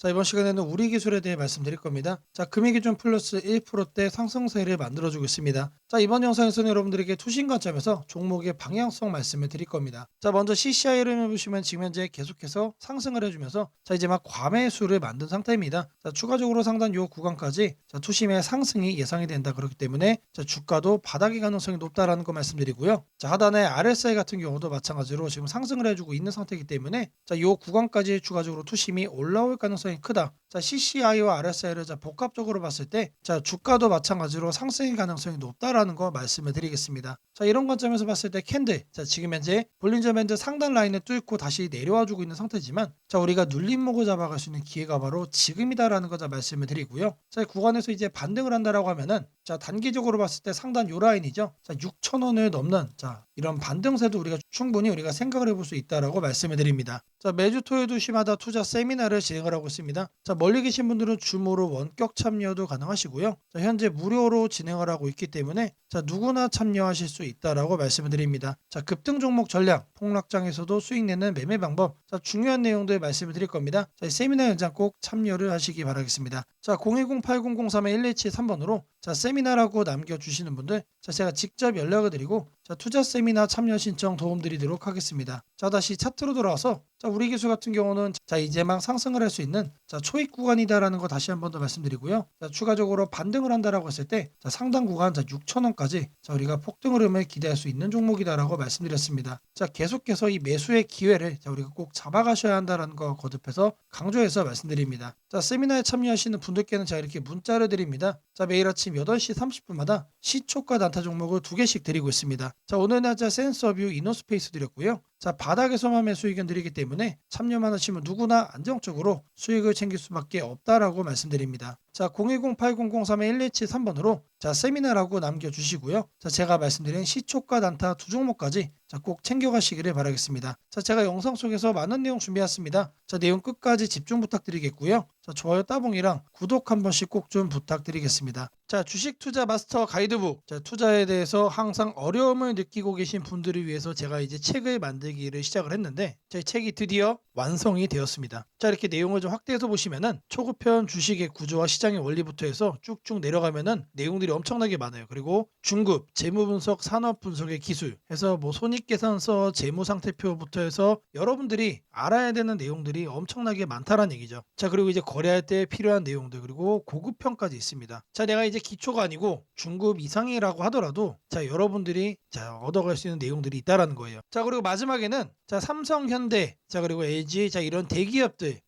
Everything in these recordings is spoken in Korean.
자, 이번 시간에는 우리 기술에 대해 말씀드릴 겁니다. 자, 금융기준 플러스 1%대 상승세를 만들어주고 있습니다. 자, 이번 영상에서는 여러분들에게 투신 관점에서 종목의 방향성 말씀을 드릴 겁니다. 자, 먼저 CCI를 보시면 지금 현재 계속해서 상승을 해주면서 자, 이제 막 과매수를 만든 상태입니다. 자, 추가적으로 상단 요 구간까지 자, 투심의 상승이 예상이 된다. 그렇기 때문에 자, 주가도 바닥의 가능성이 높다라는 거 말씀드리고요. 자, 하단에 RSI 같은 경우도 마찬가지로 지금 상승을 해주고 있는 상태이기 때문에 자, 요 구간까지 추가적으로 투심이 올라올 가능성이 크다. 자, CCI와 RSI를 자, 복합적으로 봤을 때 자, 주가도 마찬가지로 상승의 가능성이 높다라는 거 말씀을 드리겠습니다. 자, 이런 관점에서 봤을 때 캔들 자, 지금 현재 볼린저 밴드 상단 라인을 뚫고 다시 내려와 주고 있는 상태지만 자, 우리가 눌림목을 잡아갈 수 있는 기회가 바로 지금이다라는 거 자, 말씀을 드리고요. 자, 구간에서 이제 반등을 한다라고 하면은 자, 단기적으로 봤을 때 상단 요 라인이죠. 자, 6,000원을 넘는 자, 이런 반등세도 우리가 충분히 생각을 해볼 수 있다라고 말씀을 드립니다. 자, 매주 토요일 2시마다 투자 세미나를 진행을 하고 있습니다. 자, 멀리 계신 분들은 줌으로 원격 참여도 가능하시고요. 자, 현재 무료로 진행을 하고 있기 때문에 자, 누구나 참여하실 수 있다라고 말씀을 드립니다. 자, 급등 종목 전략, 폭락장에서도 수익 내는 매매 방법, 자, 중요한 내용들 말씀을 드릴 겁니다. 자, 이 세미나 현장 꼭 참여를 하시기 바라겠습니다. 자, 010-8003-127-3번으로 자, 세미나라고 남겨주시는 분들 자, 제가 직접 연락을 드리고 자, 투자 세미나 참여 신청 도움드리도록 하겠습니다. 자, 다시 차트로 돌아와서 자, 우리 기술 같은 경우는 자, 이제 막 상승을 할 수 있는 자, 초입 구간이다라는 거 다시 한 번 더 말씀드리고요. 자, 추가적으로 반등을 한다라고 했을 때 자, 상단 구간 자, 6,000원까지 자, 우리가 폭등 흐름을 기대할 수 있는 종목이다라고 말씀드렸습니다. 자, 계속해서 이 매수의 기회를 자, 우리가 꼭 잡아가셔야 한다라는 거 거듭해서 강조해서 말씀드립니다. 자, 세미나에 참여하시는 분들께는 제가 이렇게 문자를 드립니다. 자, 매일 아침 8시 30분마다 시초가 단타 종목을 2개씩 드리고 있습니다. 자, 오늘 날짜 센서뷰 이노스페이스 드렸고요. 자, 바닥에서만 매수 의견 드리기 때문에 참여만 하시면 누구나 안정적으로 수익을 챙길 수밖에 없다라고 말씀드립니다. 자, 010-8003-127-3번으로 자, 세미나라고 남겨주시고요. 자, 제가 말씀드린 시초가 단타 두 종목까지 자, 꼭 챙겨가시기를 바라겠습니다. 자, 제가 영상 속에서 많은 내용 준비했습니다. 자, 내용 끝까지 집중 부탁드리겠고요. 자, 좋아요 따봉이랑 구독 한 번씩 꼭 좀 부탁드리겠습니다. 자, 주식 투자 마스터 가이드북. 자, 투자에 대해서 항상 어려움을 느끼고 계신 분들을 위해서 제가 이제 책을 만들기를 시작을 했는데 제 책이 드디어 완성이 되었습니다. 자, 이렇게 내용을 좀 확대해서 보시면은 초급편 주식의 구조와 시장의 원리부터 해서 쭉쭉 내려가면은 내용들이 엄청나게 많아요. 그리고 중급, 재무 분석, 산업 분석의 기술 해서 뭐 손익계산서, 재무 상태표부터 해서 여러분들이 알아야 되는 내용들이 엄청나게 많다라는 얘기죠. 자, 그리고 이제 거래할 때 필요한 내용들 그리고 고급편까지 있습니다. 자, 내가 이제 기초가 아니고 중급 이상이라고 하더라도 자, 여러분들이 자, 얻어갈 수 있는 내용들이 있다라는 거예요. 자, 그리고 마지막에는 자, 삼성, 현대, 자, 그리고 LG, 자, 이런 대기업들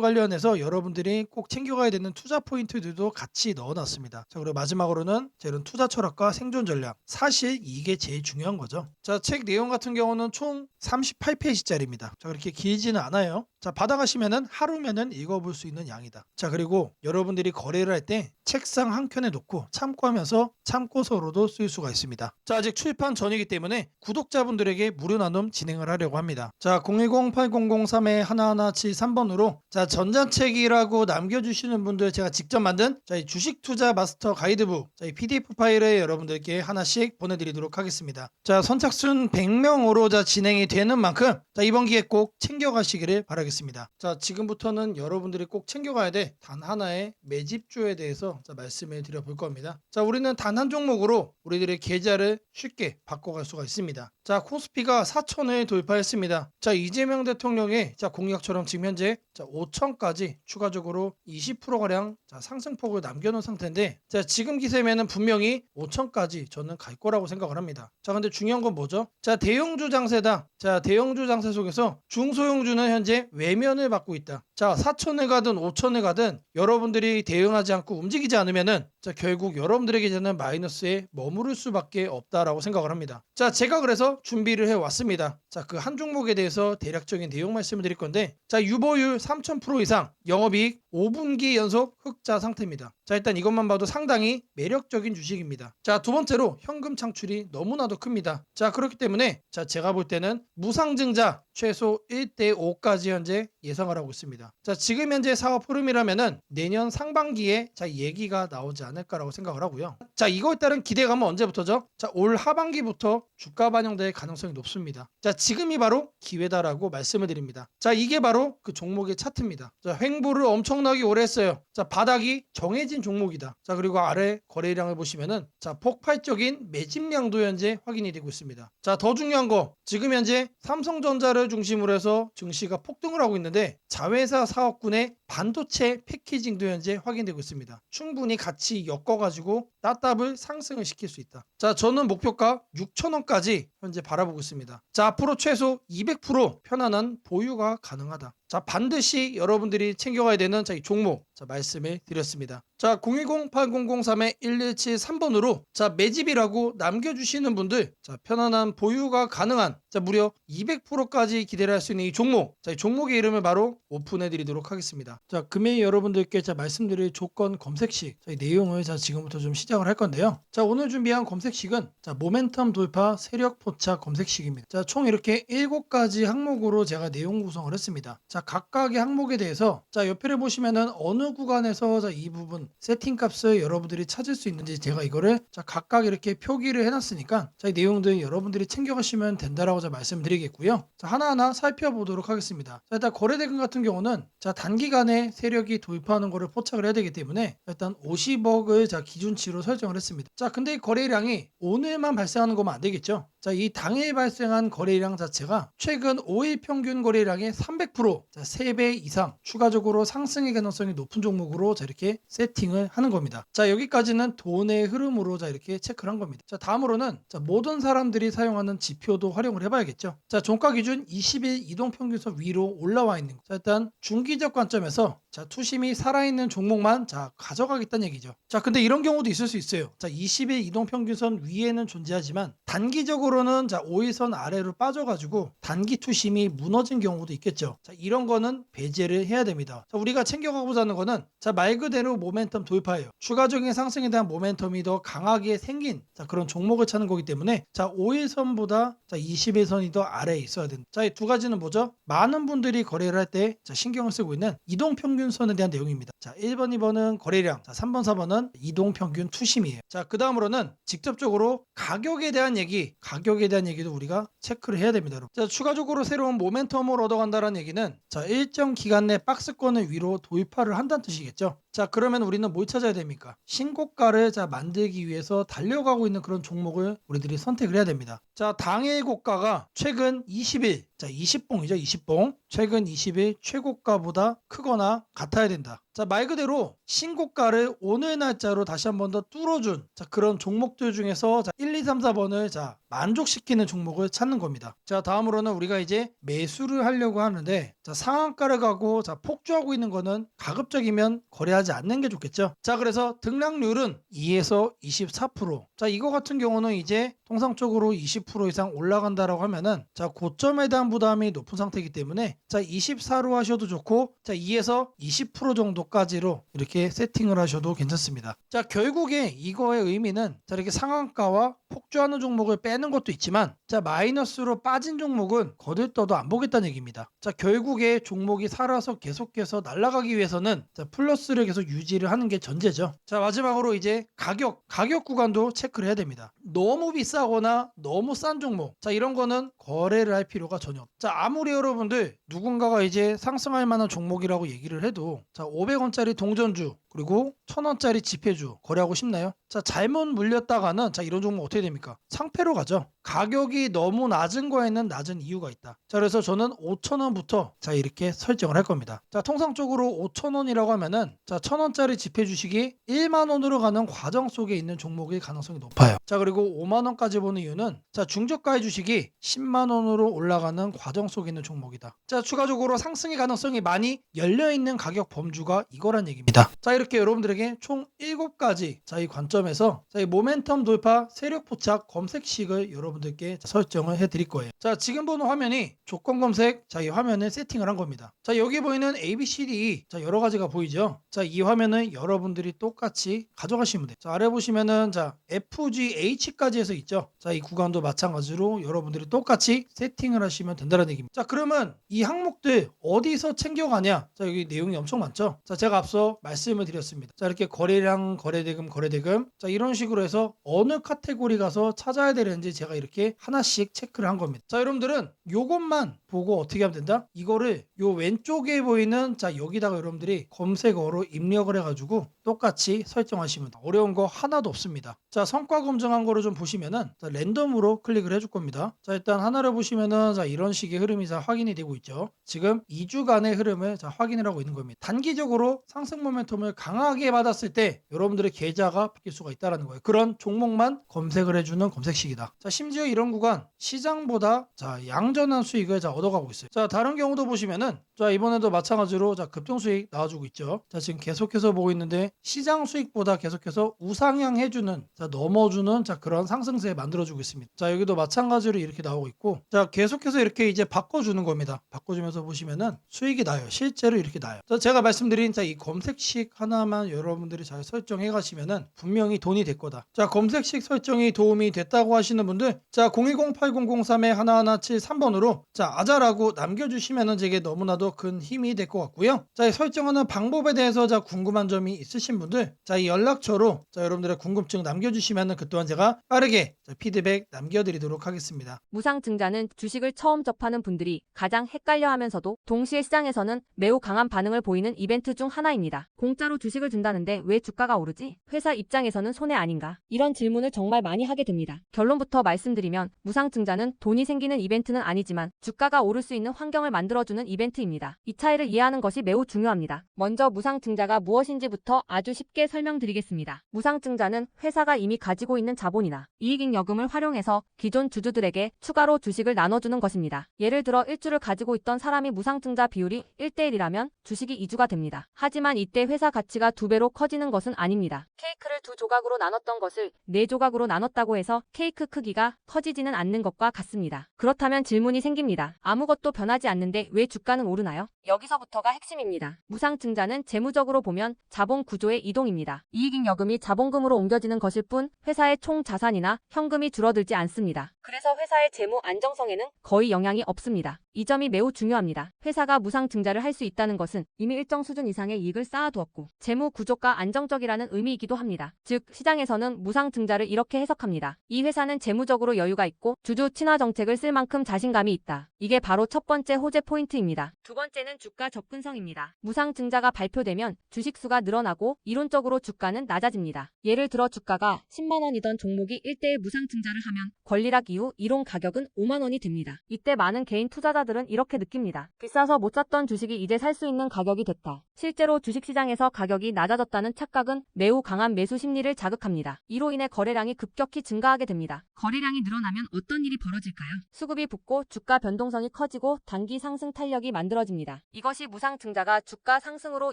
관련해서 여러분들이 꼭 챙겨가야 되는 투자 포인트들도 같이 넣어놨습니다. 자, 그리고 마지막으로는 자, 이런 투자 철학과 생존 전략. 사실 이게 제일 중요한 거죠. 자, 책 내용 같은 경우는 총 38페이지짜리입니다. 자, 그렇게 길지는 않아요. 자, 받아가시면은 하루면은 읽어볼 수 있는 양이다. 자, 그리고 여러분들이 거래를 할 때 책상 한 켠에 놓고 참고하면서 참고서로도 쓸 수가 있습니다. 자, 아직 출판 전이기 때문에 구독자분들에게 무료 나눔 진행을 하려고 합니다. 자, 010-8003-1173번으로 자, 전자책이라고 남겨주시는 분들 제가 직접 만든 자, 이 주식 투자 마스터 가이드북 자, 이 PDF 파일을 여러분들께 하나씩 보내드리도록 하겠습니다. 자, 선착순 100명으로 자, 진행이 되는 만큼 자, 이번 기회 꼭 챙겨가시기를 바라겠습니다. 자, 지금부터는 여러분들이 꼭 챙겨가야 돼 단 하나의 매집주에 대해서 자, 말씀을 드려볼 겁니다. 자, 우리는 단 한 종목으로 우리들의 계좌를 쉽게 바꿔갈 수가 있습니다. 자, 코스피가 4천을 돌파했습니다. 자, 이재명 대통령의 자, 공약처럼 지금 현재 자, 5천까지 추가적으로 20%가량 자, 상승폭을 남겨놓은 상태인데 자, 지금 기세면은 분명히 5천까지 저는 갈 거라고 생각을 합니다. 자, 근데 중요한 건 뭐죠? 자, 대형주 장세다. 자, 대형주 장세 속에서 중소형주는 현재 외면을 받고 있다. 자, 4천을 가든 5천을 가든 여러분들이 대응하지 않고 움직이지 않으면은 자, 결국 여러분들에게 저는 마이너스에 머무를 수밖에 없다라고 생각을 합니다. 자, 제가 그래서 준비를 해 왔습니다. 자, 그 한 종목에 대해서 대략적인 내용 말씀을 드릴 건데 자, 유보율 3000% 이상, 영업이익 5분기 연속 흑자 상태입니다. 자, 일단 이것만 봐도 상당히 매력적인 주식입니다. 자, 두 번째로 현금 창출이 너무나도 큽니다. 자, 그렇기 때문에 자, 제가 볼 때는 무상증자 최소 1대5까지 현재 예상을 하고 있습니다. 자, 지금 현재 사업 흐름이라면은 내년 상반기에 자, 얘기가 나오지 않을까라고 생각을 하고요. 자, 이거에 따른 기대감은 언제부터죠? 자, 올 하반기부터 주가 반영될 가능성이 높습니다. 자, 지금이 바로 기회다라고 말씀을 드립니다. 자, 이게 바로 그 종목의 차트입니다. 자, 횡보를 엄청나게 오래 했어요. 자, 바닥이 정해진 종목이다. 자, 그리고 아래 거래량을 보시면은 자, 폭발적인 매집량도 현재 확인이 되고 있습니다. 자, 더 중요한 거 지금 현재 삼성전자를 중심으로 해서 증시가 폭등을 하고 있는데 자회사 사업군의 반도체 패키징도 현재 확인되고 있습니다. 충분히 같이 엮어가지고 따답을 상승을 시킬 수 있다. 자, 저는 목표가 6,000원까지 현재 바라보고 있습니다. 자, 앞으로 최소 200% 편안한 보유가 가능하다. 자, 반드시 여러분들이 챙겨가야 되는 이 종목 말씀을 드렸습니다. 자, 010-8003-1173번으로 자, 매집이라고 남겨주시는 분들 자, 편안한 보유가 가능한 자, 무려 200%까지 기대를 할 수 있는 이 종목 자, 이 종목의 이름을 바로 오픈해 드리도록 하겠습니다. 자, 금일 여러분들께 자, 말씀드릴 조건 검색식 자, 이 내용을 자, 지금부터 좀 시작을 할 건데요. 자, 오늘 준비한 검색식은 자, 모멘텀 돌파 세력 포착 검색식입니다. 자, 총 이렇게 7가지 항목으로 제가 내용 구성을 했습니다. 자, 각각의 항목에 대해서 자, 옆에를 보시면은 어느 구간에서 자, 이 부분 세팅 값을 여러분들이 찾을 수 있는지 제가 이거를 자, 각각 이렇게 표기를 해놨으니까 자, 이 내용들 여러분들이 챙겨가시면 된다라고 자, 말씀드리겠고요. 자, 하나하나 살펴보도록 하겠습니다. 자, 일단 거래대금 같은 경우는 자, 단기간에 세력이 돌파하는 거를 포착을 해야 되기 때문에 일단 50억을 자, 기준치로 설정을 했습니다. 자, 근데 이 거래량이 오늘만 발생하는 거면 안 되겠죠. 자, 이 당일 발생한 거래량 자체가 최근 5일 평균 거래량의 300% 자, 3배 이상 추가적으로 상승의 가능성이 높은 종목으로 자, 이렇게 세팅을 하는 겁니다. 자, 여기까지는 돈의 흐름으로 자, 이렇게 체크를 한 겁니다. 자, 다음으로는 자, 모든 사람들이 사용하는 지표도 활용을 해봐야겠죠. 자, 종가 기준 20일 이동평균선 위로 올라와 있는 거. 자, 일단 중기적 관점에서 자, 투심이 살아있는 종목만 자, 가져가겠다는 얘기죠. 자, 근데 이런 경우도 있을 수 있어요. 자, 20일 이동평균선 위에는 존재하지만 단기적으로는 자, 5일선 아래로 빠져가지고 단기 투심이 무너진 경우도 있겠죠. 자, 이런 거는 배제를 해야 됩니다. 자, 우리가 챙겨가고자 하는 거는 자, 말 그대로 모멘텀 돌파예요. 추가적인 상승에 대한 모멘텀이 더 강하게 생긴 자, 그런 종목을 찾는 거기 때문에 자, 5일선보다 자, 20일선이 더 아래에 있어야 된다. 자, 이 두 가지는 뭐죠? 많은 분들이 거래를 할 때 신경을 쓰고 있는 이동평균선에 대한 내용입니다. 자, 1번, 2번은 거래량, 자, 3번, 4번은 이동평균 투심이에요. 자, 그 다음으로는 직접적으로 가격에 대한 얘기도 우리가 체크를 해야 됩니다. 여러분. 자, 추가적으로 새로운 모멘텀을 얻어간다는 얘기는 자, 일정 기간 내 박스권을 위로 돌파를 한다는 뜻이겠죠. 자, 그러면 우리는 뭘 찾아야 됩니까? 신고가를 자, 만들기 위해서 달려가고 있는 그런 종목을 우리들이 선택을 해야 됩니다. 자, 당일 고가가 최근 20일, 자, 20봉이죠, 20봉. 최근 20일 최고가보다 크거나 같아야 된다. 자, 말 그대로 신고가를 오늘 날짜로 다시 한 번 더 뚫어준 자, 그런 종목들 중에서 자, 1, 2, 3, 4번을 자, 만족시키는 종목을 찾는 겁니다. 자, 다음으로는 우리가 이제 매수를 하려고 하는데 자, 상한가를 가고 자, 폭주하고 있는 거는 가급적이면 거래하지 않는 게 좋겠죠. 자, 그래서 등락률은 2에서 24%. 자, 이거 같은 경우는 이제 통상적으로 20% 이상 올라간다라고 하면은 자, 고점에 대한 부담이 높은 상태이기 때문에 자, 24로 하셔도 좋고 자, 2에서 20% 정도까지로 이렇게 세팅을 하셔도 괜찮습니다. 자, 결국에 이거의 의미는 자, 이렇게 상한가와 폭주하는 종목을 빼는 것도 있지만 자, 마이너스로 빠진 종목은 거들떠도 안 보겠다는 얘기입니다. 자, 결국에 종목이 살아서 계속해서 날아가기 위해서는 자, 플러스를 계속 유지를 하는 게 전제죠. 자, 마지막으로 이제 가격 구간도 체크를 해야 됩니다. 너무 비싸거나 너무 싼 종목 자, 이런 거는 거래를 할 필요가 전혀 없다. 자, 아무리 여러분들 누군가가 이제 상승할 만한 종목이라고 얘기를 해도 자, 500원짜리 동전주 그리고 1000원짜리 지폐주 거래하고 싶나요? 자, 잘못 물렸다가는 자, 이런 종목 어떻게 됩니까? 상패로 가죠. 가격이 너무 낮은 거에는 낮은 이유가 있다. 자, 그래서 저는 5,000원부터 자, 이렇게 설정을 할 겁니다. 자, 통상적으로 5,000원이라고 하면은 자, 1000원짜리 지폐 주식이 1만 원으로 가는 과정 속에 있는 종목일 가능성이 높아요. 자, 그리고 5만 원까지 보는 이유는 자, 중저가의 주식이 10만 원으로 올라가는 과정 속에 있는 종목이다. 자, 추가적으로 상승의 가능성이 많이 열려 있는 가격 범주가 이거란 얘기입니다. 자, 이렇게 여러분들에게 총 7가지 자, 이 관점에서 자, 이 모멘텀 돌파 세력 포착 검색식을 여러분들께 설정을 해 드릴 거예요. 자, 지금 보는 화면이 조건 검색 자, 이 화면을 세팅을 한 겁니다. 자, 여기 보이는 ABCD 자, 여러 가지가 보이죠. 자, 이 화면은 여러분들이 똑같이 가져가시면 돼요. 자, 아래 보시면은 자, FGH까지 해서 있죠. 자, 이 구간도 마찬가지로 여러분들이 똑같이 세팅을 하시면 된다는 얘기입니다. 자, 그러면 이 항목들 어디서 챙겨가냐? 자, 여기 내용이 엄청 많죠. 자, 제가 앞서 말씀을 드렸습니다. 자, 이렇게 거래량, 거래대금, 자, 이런 식으로 해서 어느 카테고리 가서 찾아야 되는지 제가 이렇게 하나씩 체크를 한 겁니다. 자, 여러분들은 요것만 보고 어떻게 하면 된다? 이거를 요 왼쪽에 보이는, 자, 여기다가 여러분들이 검색어로 입력을 해가지고 똑같이 설정하시면 돼요. 어려운 거 하나도 없습니다. 자, 성과 검증한 거를 좀 보시면은, 자, 랜덤으로 클릭을 해줄 겁니다. 자, 일단 하나를 보시면은, 자, 이런 식의 흐름이 자, 확인이 되고 있죠. 지금 2주간의 흐름을 자, 확인을 하고 있는 겁니다. 단기적으로 상승 모멘텀을 강하게 받았을 때 여러분들의 계좌가 바뀔 수가 있다는 거예요. 그런 종목만 검색을 해주는 검색식이다. 자, 심지어 이런 구간 시장보다 자, 양전한 수익을 자, 얻어가고 있어요. 자, 다른 경우도 보시면은, 자, 이번에도 마찬가지로 자, 급등 수익 나와주고 있죠. 자, 지금 계속해서 보고 있는데 시장 수익보다 계속해서 우상향 해주는, 자, 넘어주는, 자, 그런 상승세 만들어주고 있습니다. 자, 여기도 마찬가지로 이렇게 나오고 있고, 자, 계속해서 이렇게 이제 바꿔주는 겁니다. 바꿔주면서 보시면은 수익이 나요. 실제로 이렇게 나요. 자, 제가 말씀드린, 자, 이 검색식 하나만 여러분들이 잘 설정해 가시면은 분명히 돈이 될 거다. 자, 검색식 설정이 도움이 됐다고 하시는 분들, 자, 010-8003-1173번으로 자, 아자라고 남겨주시면은 제게 너무나도 큰 힘이 될 것 같고요. 자, 이 설정하는 방법에 대해서 자, 궁금한 점이 있으신 분들, 자, 이 연락처로 자, 여러분들의 궁금증 남겨주시면은 그 또한 제가 빠르게 자, 피드백 남겨드리도록 하겠습니다. 무상증자는 주식을 처음 접하는 분들이 가장 헷갈려하면서도 동시에 시장에서는 매우 강한 반응을 보이는 이벤트 중 하나입니다. 공짜로 주식을 준다는데 왜 주가가 오르지? 회사 입장에서는 손해 아닌가? 이런 질문을 정말 많이 하게 됩니다. 결론부터 말씀드리면 무상증자는 돈이 생기는 이벤트는 아니지만 주가가 오를 수 있는 환경을 만들어주는 이벤트입니다. 이 차이를 이해하는 것이 매우 중요합니다. 먼저 무상증자가 무엇인지부터 아주 쉽게 설명드리겠습니다. 무상증자는 회사가 이미 가지고 있는 자본이나 이익잉여금을 활용해서 기존 주주들에게 추가로 주식을 나눠주는 것입니다. 예를 들어 1주를 가지고 있던 사람이 무상증자 비율이 1대1이라면 주식이 2주가 됩니다. 하지만 이때 회사 가치가 2배로 커지는 것은 아닙니다. 케이크를 2조각으로 나눴던 것을 4조각으로 나눴다고 해서 케이크 크기가 커지지는 않는 것과 같습니다. 그렇다면 질문이 생깁니다. 아무것도 변하지 않는데 왜 주가는 오르나요? 여기서부터가 핵심입니다. 무상증자는 재무적으로 보면 자본 구조의 이동입니다. 이익잉여금이 자본금으로 옮겨지는 것일 뿐 회사의 총 자산이나 현금이 줄어들지 않습니다. 그래서 회사의 재무 안정성에는 거의 영향이 없습니다. 이 점이 매우 중요합니다. 회사가 무상증자를 할 수 있다는 것은 이미 일정 수준 이상의 이익을 쌓아두었고 재무 구조가 안정적이라는 의미이기도 합니다. 즉 시장에서는 무상증자를 이렇게 해석합니다. 이 회사는 재무적으로 여유가 있고 주주 친화 정책을 쓸 만큼 자신감이 있다. 이게 바로 첫 번째 호재 포인트입니다. 두 번째는 주가 접근성입니다. 무상증자가 발표되면 주식수가 늘어나고 이론적으로 주가는 낮아집니다. 예를 들어 주가가 10만 원이던 종목이 1대1 무상증자를 하면 권리락 이후 이론 가격은 5만 원이 됩니다. 이때 많은 개인 투자자들은 이렇게 느낍니다. 비싸서 못 샀던 주식이 이제 살 수 있는 가격이 됐다. 실제로 주식시장에서 가격이 낮아졌다는 착각은 매우 강한 매수 심리를 자극합니다. 이로 인해 거래량이 급격히 증가하게 됩니다. 거래량이 늘어나면 어떤 일이 벌어질까요? 수급이 붙고 주가 변동성이 커지고 단기 상승 탄력이 만들어집니다. 이것이 무상증자가 주가 상승으로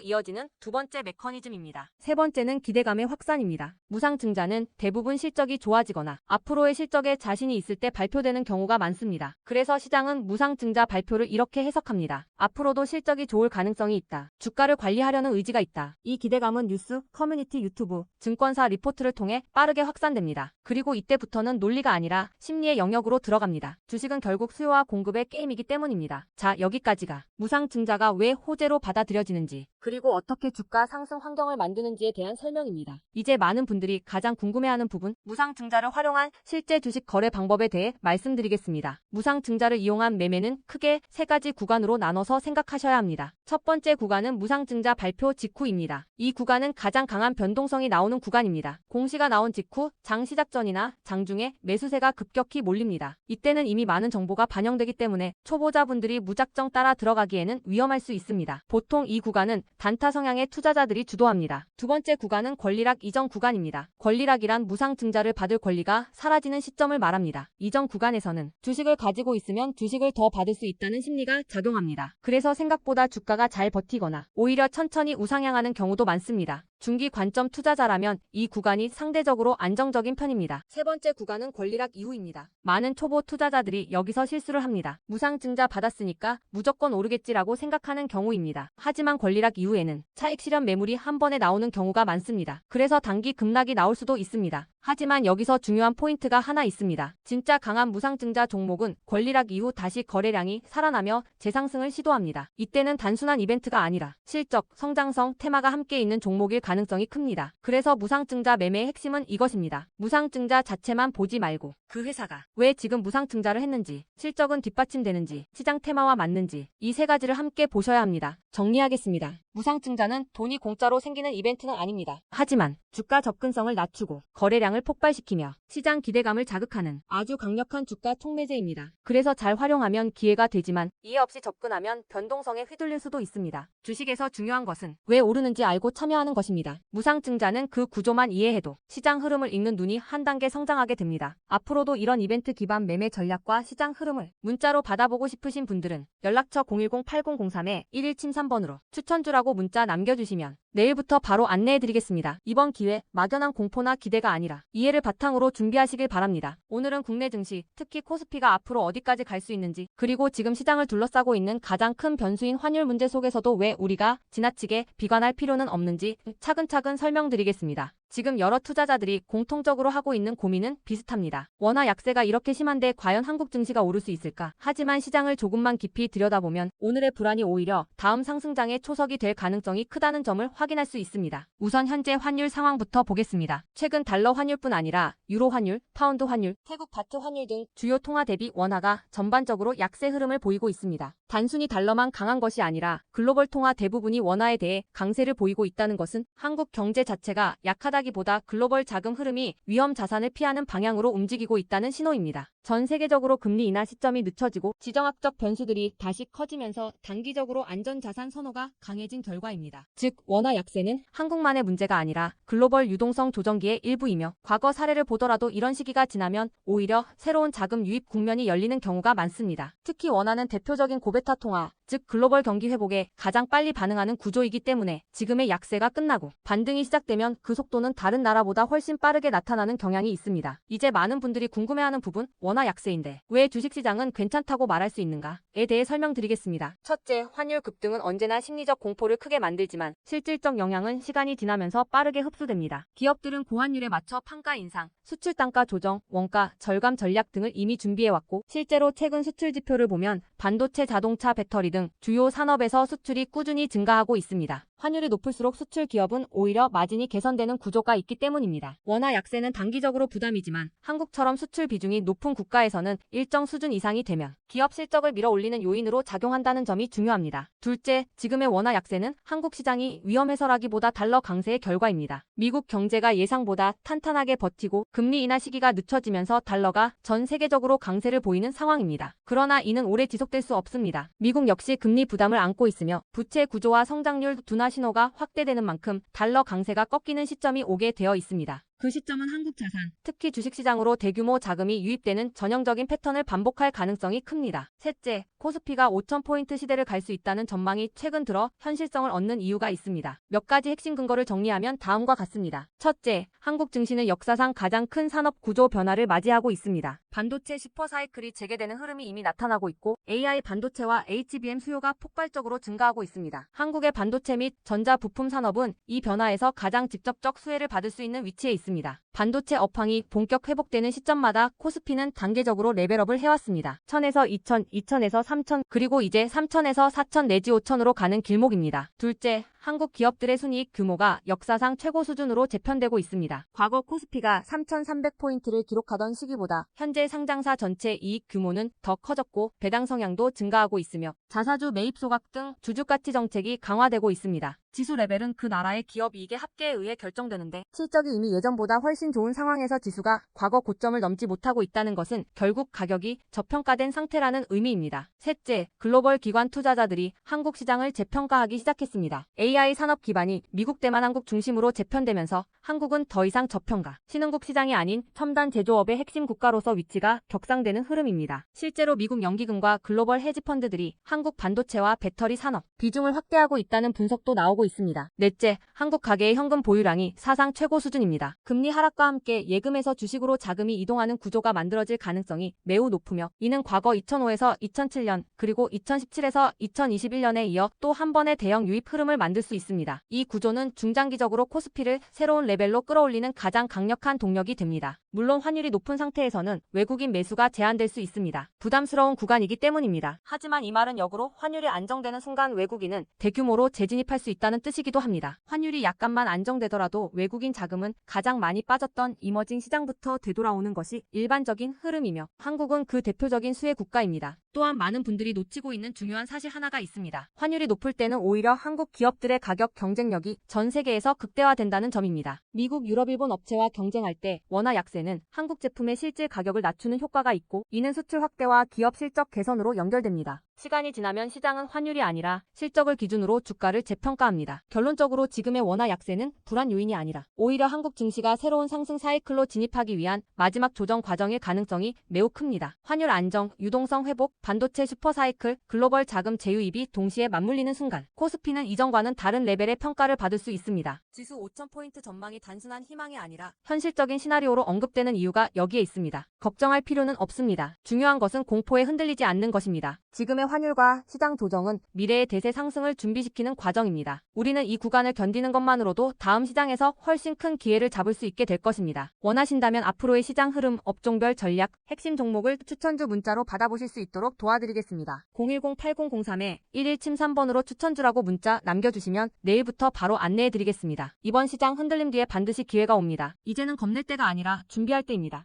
이어지는 두 번째 메커니즘입니다. 세 번째는 기대감의 확산입니다. 무상증자는 대부분 실적이 좋아지거나 앞으로의 실적에 자신이 있을 때 발표되는 경우가 많습니다. 그래서 시장은 무상증자 발표를 이렇게 해석합니다. 앞으로도 실적이 좋을 가능성이 있다. 주가를 관리하려는 의지가 있다. 이 기대감은 뉴스, 커뮤니티, 유튜브, 증권사 리포트를 통해 빠르게 확산됩니다. 그리고 이때부터는 논리가 아니라 심리의 영역으로 들어갑니다. 주식은 결국 수요와 공급의 게임이기 때문입니다. 자, 여기까지가 무상증자가 왜 호재로 받아들여지는지 그리고 어떻게 주가 상승 환경을 만드는지에 대한 설명입니다. 이제 많은 분들이 가장 궁금해하는 부분, 무상증자를 활용한 실제 주식 거래 방법에 대해 말씀드리겠습니다. 무상증자를 이용한 매매는 크게 세 가지 구간으로 나눠서 생각하셔야 합니다. 첫 번째 구간은 무상증자 발표 직후입니다. 이 구간은 가장 강한 변동성이 나오는 구간입니다. 공시가 나온 직후 장 시작 전이나 장중에 매수세가 급격히 몰립니다. 이때는 이미 많은 정보가 반영되기 때문에 초보자분들이 무작정 따라 들어가기에는 위험할 수 있습니다. 보통 이 구간은 단타 성향의 투자자들이 주도합니다. 두 번째 구간은 권리락 이전 구간입니다. 권리락이란 무상증자를 받을 권리가 사라지는 시점을 말합니다. 이전 구간에서는 주식을 가지고 있으면 주식을 더 받을 수 있다는 심리가 작용합니다. 그래서 생각보다 주가가 잘 버티거나 오히려 천천히 우상향하는 경우도 많습니다. 중기 관점 투자자라면 이 구간이 상대적으로 안정적인 편입니다. 세 번째 구간은 권리락 이후입니다. 많은 초보 투자자들이 여기서 실수를 합니다. 무상증자 받았으니까 무조건 오르겠지라고 생각하는 경우입니다. 하지만 권리락 이후에는 차익 실현 매물이 한 번에 나오는 경우가 많습니다. 그래서 단기 급락이 나올 수도 있습니다. 하지만 여기서 중요한 포인트가 하나 있습니다. 진짜 강한 무상증자 종목은 권리락 이후 다시 거래량이 살아나며 재상승을 시도합니다. 이때는 단순한 이벤트가 아니라 실적, 성장성, 테마가 함께 있는 종목일 가능성이 큽니다. 그래서 무상증자 매매의 핵심은 이것입니다. 무상증자 자체만 보지 말고 그 회사가 왜 지금 무상증자를 했는지, 실적은 뒷받침되는지, 시장 테마와 맞는지 이 세 가지를 함께 보셔야 합니다. 정리하겠습니다. 무상증자는 돈이 공짜로 생기는 이벤트는 아닙니다. 하지만 주가 접근성을 낮추고 거래량을 폭발시키며 시장 기대감을 자극하는 아주 강력한 주가 촉매제입니다. 그래서 잘 활용하면 기회가 되지만 이해 없이 접근하면 변동성에 휘둘릴 수도 있습니다. 주식에서 중요한 것은 왜 오르는지 알고 참여하는 것입니다. 무상증자는 그 구조만 이해해도 시장 흐름을 읽는 눈이 한 단계 성장하게 됩니다. 앞으로도 이런 이벤트 기반 매매 전략과 시장 흐름을 문자로 받아보고 싶으신 분들은 연락처 010-8003-1173번으로 추천주라고 문자 남겨주시면 내일부터 바로 안내해드리겠습니다. 이번 기회 막연한 공포나 기대가 아니라 이해를 바탕으로 준비하시길 바랍니다. 오늘은 국내 증시, 특히 코스피가 앞으로 어디까지 갈 수 있는지, 그리고 지금 시장을 둘러싸고 있는 가장 큰 변수인 환율 문제 속에서도 왜 우리가 지나치게 비관할 필요는 없는지 차근차근 설명드리겠습니다. 지금 여러 투자자들이 공통적으로 하고 있는 고민은 비슷합니다. 원화 약세가 이렇게 심한데 과연 한국 증시가 오를 수 있을까? 하지만 시장을 조금만 깊이 들여다보면 오늘의 불안이 오히려 다음 상승장의 초석이 될 가능성이 크다는 점을 확인할 수 있습니다. 우선 현재 환율 상황부터 보겠습니다. 최근 달러 환율뿐 아니라 유로 환율, 파운드 환율, 태국 바트 환율 등 주요 통화 대비 원화가 전반적으로 약세 흐름을 보이고 있습니다. 단순히 달러만 강한 것이 아니라 글로벌 통화 대부분이 원화에 대해 강세를 보이고 있다는 것은 한국 경제 자체가 약하다기보다 글로벌 자금 흐름이 위험 자산을 피하는 방향으로 움직이고 있다는 신호입니다. 전 세계적으로 금리 인하 시점이 늦춰지고 지정학적 변수들이 다시 커지면서 단기적으로 안전자산 선호가 강해진 결과입니다. 즉 원화 약세는 한국만의 문제가 아니라 글로벌 유동성 조정기의 일부이며 과거 사례를 보더라도 이런 시기가 지나면 오히려 새로운 자금 유입 국면이 열리는 경우가 많습니다. 특히 원화는 대표적인 고베타 통화, 즉 글로벌 경기 회복에 가장 빨리 반응하는 구조이기 때문에 지금의 약세가 끝나고 반등이 시작되면 그 속도는 다른 나라보다 훨씬 빠르게 나타나는 경향이 있습니다. 이제 많은 분들이 궁금해하는 부분, 원화 약세인데 왜 주식시장은 괜찮다고 말할 수 있는가에 대해 설명드리겠습니다. 첫째, 환율 급등은 언제나 심리적 공포를 크게 만들지만 실질적 영향은 시간이 지나면서 빠르게 흡수됩니다. 기업들은 고환율에 맞춰 판가 인상, 수출 단가 조정, 원가 절감 전략 등을 이미 준비해왔고 실제로 최근 수출 지표를 보면 반도체, 자동차, 배터리 등 주요 산업에서 수출이 꾸준히 증가하고 있습니다. 환율이 높을수록 수출 기업은 오히려 마진이 개선되는 구조가 있기 때문입니다. 원화 약세는 단기적으로 부담이지만 한국처럼 수출 비중이 높은 국가에서는 일정 수준 이상이 되면 기업 실적을 밀어올리는 요인으로 작용한다는 점이 중요합니다. 둘째, 지금의 원화 약세는 한국 시장이 위험해서라기보다 달러 강세의 결과입니다. 미국 경제가 예상보다 탄탄하게 버티고 금리 인하 시기가 늦춰지면서 달러가 전 세계적으로 강세를 보이는 상황입니다. 그러나 이는 오래 지속될 수 없습니다. 미국 역시 금리 부담을 안고 있으며 부채 구조와 성장률 둔화 신호가 확대되는 만큼 달러 강세가 꺾이는 시점이 오게 되어 있습니다. 그 시점은 한국 자산, 특히 주식시장으로 대규모 자금이 유입되는 전형적인 패턴을 반복할 가능성이 큽니다. 셋째, 코스피가 5,000포인트 시대를 갈 수 있다는 전망이 최근 들어 현실성을 얻는 이유가 있습니다. 몇 가지 핵심 근거를 정리하면 다음과 같습니다. 첫째, 한국 증시는 역사상 가장 큰 산업 구조 변화를 맞이하고 있습니다. 반도체 슈퍼사이클이 재개되는 흐름이 이미 나타나고 있고 AI 반도체와 HBM 수요가 폭발적으로 증가하고 있습니다. 한국의 반도체 및 전자 부품 산업은 이 변화에서 가장 직접적 수혜를 받을 수 있는 위치에 있습니다. 반도체 업황이 본격 회복되는 시점마다 코스피는 단계적으로 레벨업을 해왔습니다. 1000에서 2000, 2000에서 3000, 그리고 이제 3000에서 4000 내지 5000으로 가는 길목입니다. 둘째, 한국 기업들의 순이익 규모가 역사상 최고 수준으로 재편되고 있습니다. 과거 코스피가 3,300포인트를 기록하던 시기보다 현재 상장사 전체 이익 규모는 더 커졌고 배당 성향도 증가하고 있으며 자사주 매입 소각 등 주주가치 정책이 강화되고 있습니다. 지수 레벨은 그 나라의 기업 이익의 합계에 의해 결정되는데 실적이 이미 예전보다 훨씬 좋은 상황에서 지수가 과거 고점을 넘지 못하고 있다는 것은 결국 가격이 저평가된 상태라는 의미입니다. 셋째, 글로벌 기관 투자자들이 한국 시장을 재평가하기 시작했습니다. AI 산업 기반이 미국 대만 한국 중심으로 재편되면서 한국은 더 이상 저평가, 신흥국 시장이 아닌 첨단 제조업의 핵심 국가로서 위치가 격상되는 흐름입니다. 실제로 미국 연기금과 글로벌 헤지펀드들이 한국 반도체와 배터리 산업 비중을 확대하고 있다는 분석도 나오고 있습니다. 넷째, 한국 가계의 현금 보유량이 사상 최고 수준입니다. 금리 하락과 함께 예금에서 주식으로 자금이 이동하는 구조가 만들어질 가능성이 매우 높으며 이는 과거 2005에서 2007년 그리고 2017에서 2021년에 이어 또 한 번의 대형 유입 흐름을 만들 만들 수 있습니다. 이 구조는 중장기적으로 코스피를 새로운 레벨로 끌어올리는 가장 강력한 동력이 됩니다. 물론 환율이 높은 상태에서는 외국인 매수가 제한될 수 있습니다. 부담스러운 구간이기 때문입니다. 하지만 이 말은 역으로 환율이 안정되는 순간 외국인은 대규모로 재진입할 수 있다는 뜻이기도 합니다. 환율이 약간만 안정되더라도 외국인 자금은 가장 많이 빠졌던 이머징 시장부터 되돌아오는 것이 일반적인 흐름이며 한국은 그 대표적인 수혜 국가입니다. 또한 많은 분들이 놓치고 있는 중요한 사실 하나가 있습니다. 환율이 높을 때는 오히려 한국 기업들의 가격 경쟁력이 전 세계에서 극대화된다는 점입니다. 미국, 유럽, 일본 업체와 경쟁할 때 원화 약세는 한국 제품의 실질 가격을 낮추는 효과가 있고 이는 수출 확대와 기업 실적 개선으로 연결됩니다. 시간이 지나면 시장은 환율이 아니라 실적을 기준으로 주가를 재평가합니다. 결론적으로 지금의 원화 약세는 불안 요인이 아니라 오히려 한국 증시가 새로운 상승 사이클로 진입하기 위한 마지막 조정 과정일 가능성이 매우 큽니다. 환율 안정, 유동성 회복, 반도체 슈퍼 사이클, 글로벌 자금 제휴입이 동시에 맞물리는 순간 코스피는 이전과는 다른 레벨의 평가를 받을 수 있습니다. 지수 5,000포인트 전망이 단순한 희망이 아니라 현실적인 시나리오로 언급되는 이유가 여기에 있습니다. 걱정할 필요는 없습니다. 중요한 것은 공포에 흔들리지 않는 것입니다. 지금의 환율과 시장 조정은 미래의 대세 상승을 준비시키는 과정입니다. 우리는 이 구간을 견디는 것만으로도 다음 시장에서 훨씬 큰 기회를 잡을 수 있게 될 것입니다. 원하신다면 앞으로의 시장 흐름, 업종별 전략, 핵심 종목을 추천주 문자로 받아보실 수 있도록 도와드리겠습니다. 010-8003-1173번으로 추천주라고 문자 남겨주시면 내일부터 바로 안내해드리겠습니다. 이번 시장 흔들림 뒤에 반드시 기회가 옵니다. 이제는 겁낼 때가 아니라 준비할 때입니다.